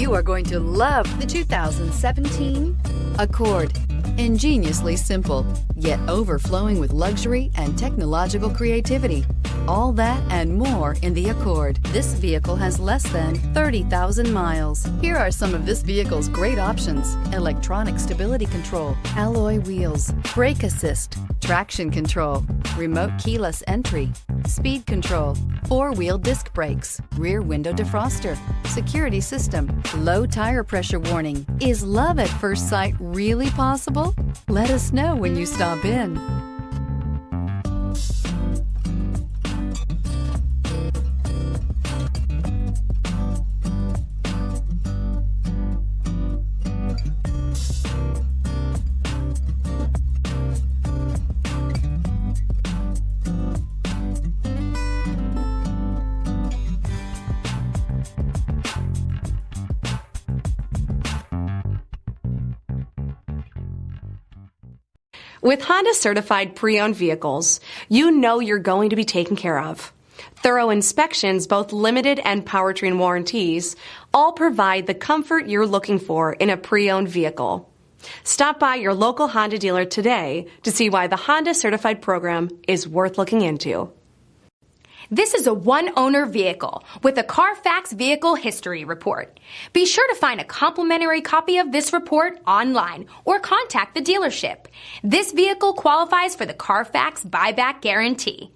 You are going to love the 2017 Accord. Ingeniously simple, yet overflowing with luxury and technological creativity. All that and more in the Accord. This vehicle has less than 30,000 miles. Here are some of this vehicle's great options: electronic stability control, alloy wheels, brake assist, traction control, remote keyless entry, speed control, four-wheel disc brakes, rear window defroster, security system, low tire pressure warning. Is love at first sight really possible? Let us know when you stop in. With Honda certified pre-owned vehicles, you know you're going to be taken care of. Thorough inspections, both limited and powertrain warranties, all provide the comfort you're looking for in a pre-owned vehicle. Stop by your local Honda dealer today to see why the Honda certified program is worth looking into. This is a one-owner vehicle with a Carfax Vehicle History Report. Be sure to find a complimentary copy of this report online or contact the dealership. This vehicle qualifies for the Carfax Buyback Guarantee.